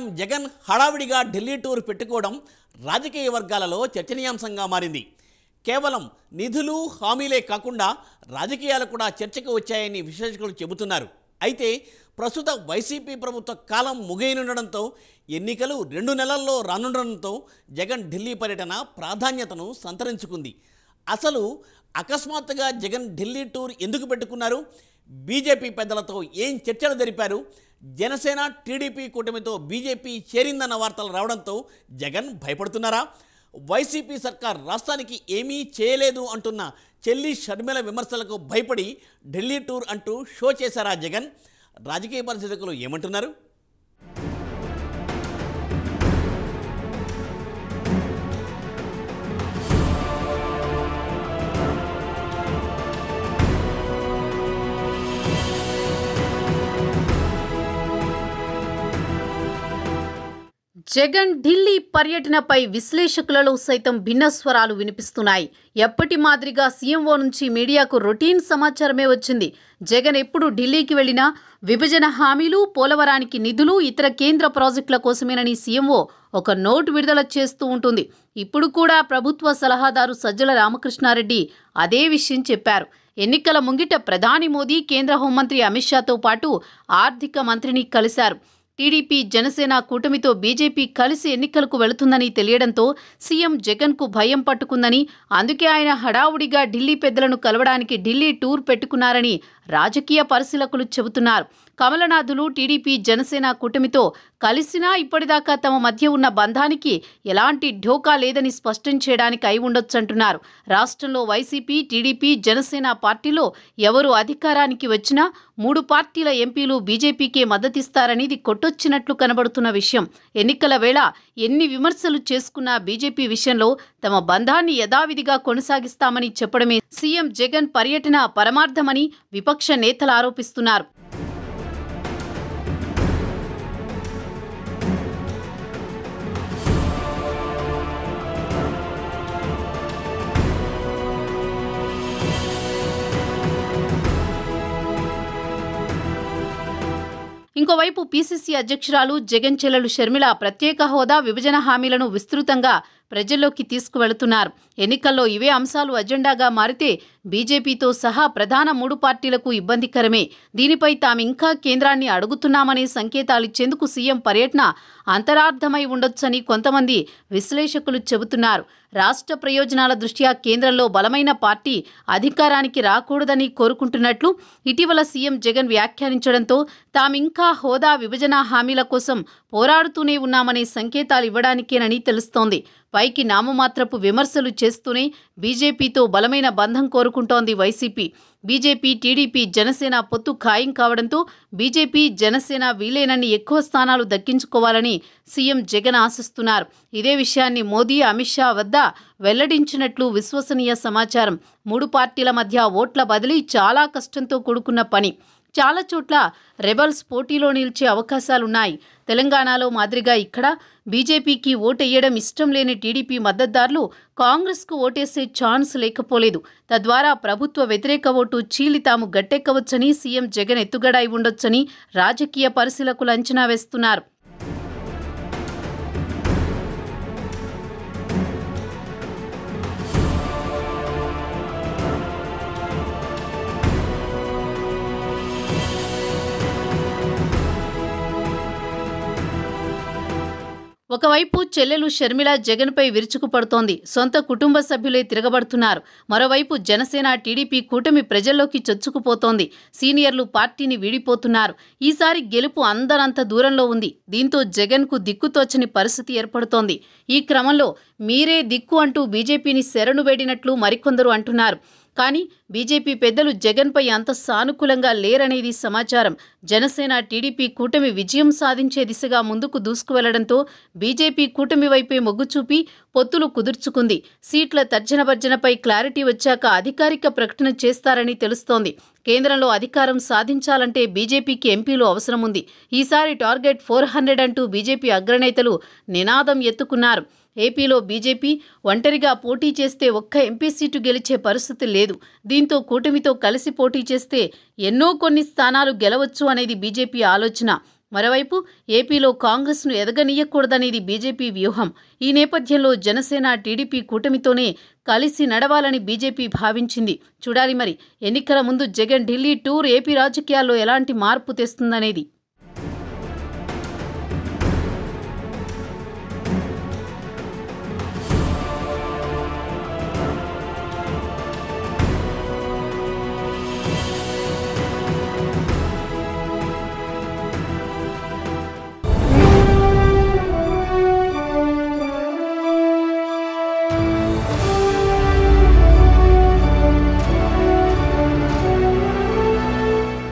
CM Jagan హడావిడిగా Delhi tour పెట్టుకోవడం రాజకీయ వర్గాలలో చర్చనీయాంశంగా మారింది. కేవలం నిధులు హామీలే కాకుండా రాజకీయాలు కూడా చర్చకు వచ్చాయని విశ్లేషకులు చెబుతున్నారు. అయితే ప్రస్తుత వైసీపీ ప్రభుత్వ కాలం ముగియనుండడంతో ఎన్నికలు 2 నెలల్లో రానుండడంతో జగన్ ఢిల్లీ పర్యటన ప్రాధాన్యతను సంతరించుకుంది. అసలు అకస్మాత్తుగా జగన్ ఢిల్లీ టూర్ ఎందుకు పెట్టుకున్నారు? బీజేపీ పెద్దలతో ఏం చర్చలు జరిపారు? జనసేన టీడీపీ కూటమితో బీజేపీ చేరిందన్న వార్తలు రావడంతో జగన్ భయపడుతున్నారా? వైసీపీ సర్కార్ రాష్ట్రానికి ఏమీ చేయలేదు అంటున్న చెల్లి షర్మిల విమర్శలకు భయపడి ఢిల్లీ టూర్ అంటూ షో చేశారా జగన్? రాజకీయ పరిశీలకులు ఏమంటున్నారు? జగన్ ఢిల్లీ పర్యటనపై విశ్లేషకులలో సైతం భిన్న స్వరాలు వినిపిస్తున్నాయి. ఎప్పటి మాదిరిగా సీఎంఓ నుంచి మీడియాకు రొటీన్ సమాచారమే వచ్చింది. జగన్ ఎప్పుడు ఢిల్లీకి వెళ్లినా విభజన హామీలు, పోలవరానికి నిధులు, ఇతర కేంద్ర ప్రాజెక్టుల కోసమేనని సీఎంఓ ఒక నోట్ విడుదల చేస్తూ ఉంటుంది. ఇప్పుడు కూడా ప్రభుత్వ సలహాదారు సజ్జల రామకృష్ణారెడ్డి అదే విషయం చెప్పారు. ఎన్నికల ముంగిట ప్రధాని మోదీ, కేంద్ర హోంమంత్రి అమిత్ షాతో పాటు ఆర్థిక మంత్రిని కలిశారు. టీడీపీ జనసేన కూటమితో బీజేపీ కలిసి ఎన్నికలకు వెళుతుందని తెలియడంతో సీఎం జగన్కు భయం పట్టుకుందని, అందుకే ఆయన హడావుడిగా ఢిల్లీ పెద్దలను కలవడానికి ఢిల్లీ టూర్ పెట్టుకున్నారని రాజకీయ పరిశీలకులు చెబుతున్నారు. కమలనాథులు టీడీపీ జనసేన కూటమితో కలిసినా ఇప్పటిదాకా తమ మధ్య ఉన్న బంధానికి ఎలాంటి ఢోకా లేదని స్పష్టం చేయడానికి అయి ఉండొచ్చంటున్నారు. రాష్ట్రంలో వైసీపీ, టీడీపీ, జనసేన పార్టీలో ఎవరు అధికారానికి వచ్చినా 3 పార్టీల ఎంపీలు బీజేపీకే మద్దతిస్తారనేది కొట్టొచ్చినట్లు కనబడుతున్న విషయం. ఎన్నికల వేళ ఎన్ని విమర్శలు చేసుకున్నా బీజేపీ విషయంలో తమ బంధాన్ని యథావిధిగా కొనసాగిస్తామని చెప్పడమే సీఎం జగన్ పర్యటన పరమార్థమని విపక్ష నేతలు ఆరోపిస్తున్నారు. ఇంకోవైపు పీసీసీ అధ్యక్షురాలు జగన్ చెల్లెలు షర్మిల ప్రత్యేక హోదా, విభజన హామీలను విస్తృతంగా ప్రజల్లోకి తీసుకువెళుతున్నారు. ఎన్నికల్లో ఇవే అంశాలు అజెండాగా మారితే బీజేపీతో సహా ప్రధాన 3 పార్టీలకు ఇబ్బందికరమే. దీనిపై తామింకా కేంద్రాన్ని అడుగుతున్నామనే సంకేతాలిచ్చేందుకు సీఎం పర్యటన అంతరార్థమై ఉండొచ్చని కొంతమంది విశ్లేషకులు చెబుతున్నారు. రాష్ట్ర ప్రయోజనాల దృష్ట్యా కేంద్రంలో బలమైన పార్టీ అధికారానికి రాకూడదని కోరుకుంటున్నట్లు ఇటీవల సీఎం జగన్ వ్యాఖ్యానించడంతో తామింకా హోదా, విభజన హామీల కోసం పోరాడుతూనే ఉన్నామనే సంకేతాలు ఇవ్వడానికేనని తెలుస్తోంది. పైకి నామమాత్రపు విమర్శలు చేస్తూనే బీజేపీతో బలమైన బంధం కోరుకుంటోంది వైసీపీ. బీజేపీ, టీడీపీ, జనసేన పొత్తు ఖాయం కావడంతో బీజేపీ, జనసేన వీలైనన్ని ఎక్కువ స్థానాలు దక్కించుకోవాలని సీఎం జగన్ ఆశిస్తున్నారు. ఇదే విషయాన్ని మోదీ, అమిత్ షా వద్ద వెల్లడించినట్లు విశ్వసనీయ సమాచారం. 3 పార్టీల మధ్య ఓట్ల బదిలీ చాలా కష్టంతో కూడుకున్న పని. చాలా చోట్ల రెబల్స్ పోటీలో నిలిచే అవకాశాలున్నాయి. తెలంగాణలో మాదిరిగా ఇక్కడ బీజేపీకి ఓటెయ్యడం ఇష్టం లేని టీడీపీ మద్దతుదారులు కాంగ్రెస్కు ఓటేసే ఛాన్స్ లేకపోలేదు. తద్వారా ప్రభుత్వ వ్యతిరేక ఓటు చీలి తాము గట్టెక్కవచ్చని సీఎం జగన్ ఎత్తుగడ అయి ఉండొచ్చని రాజకీయ పరిశీలకులు అంచనా వేస్తున్నారు. ఒకవైపు చెల్లెలు షర్మిల జగన్పై విరుచుకుపడుతోంది. సొంత కుటుంబ సభ్యులే తిరగబడుతున్నారు. మరోవైపు జనసేన, టీడీపీ కూటమి ప్రజల్లోకి చొచ్చుకుపోతోంది. సీనియర్లు పార్టీని వీడిపోతున్నారు. ఈసారి గెలుపు అందరంత దూరంలో ఉంది. దీంతో జగన్కు దిక్కుతోచని పరిస్థితి ఏర్పడుతోంది. ఈ క్రమంలో మీరే దిక్కు అంటూ బీజేపీని శరణు వేడినట్లు మరికొందరు అంటున్నారు. కానీ బీజేపీ పెద్దలు జగన్పై అంత సానుకూలంగా లేరనేది సమాచారం. జనసేన, టీడీపీ కూటమి విజయం సాధించే దిశగా ముందుకు దూసుకువెళ్లడంతో బీజేపీ కూటమి వైపే మొగ్గు చూపి పొత్తులు కుదుర్చుకుంది. సీట్ల తర్జనభర్జనపై క్లారిటీ వచ్చాక అధికారిక ప్రకటన చేస్తారని తెలుస్తోంది. కేంద్రంలో అధికారం సాధించాలంటే బీజేపీకి ఎంపీలు అవసరముంది. ఈసారి టార్గెట్ 400 అంటూ బీజేపీ అగ్రనేతలు నినాదం ఎత్తుకున్నారు. ఏపీలో బీజేపీ ఒంటరిగా పోటీ చేస్తే ఒక్క ఎంపీ సీటు గెలిచే పరిస్థితి లేదు. దీంతో కూటమితో కలిసి పోటీ చేస్తే కొన్ని స్థానాలు గెలవచ్చు అనేది బీజేపీ ఆలోచన. మరోవైపు ఏపీలో కాంగ్రెస్ను ఎదగనీయకూడదనేది బీజేపీ వ్యూహం. ఈ నేపథ్యంలో జనసేన, టీడీపీ కూటమితోనే కలిసి నడవాలని బీజేపీ భావించింది. చూడాలి మరి ఎన్నికల ముందు జగన్ ఢిల్లీ టూర్ ఏపీ రాజకీయాల్లో ఎలాంటి మార్పు తెస్తుందనేది.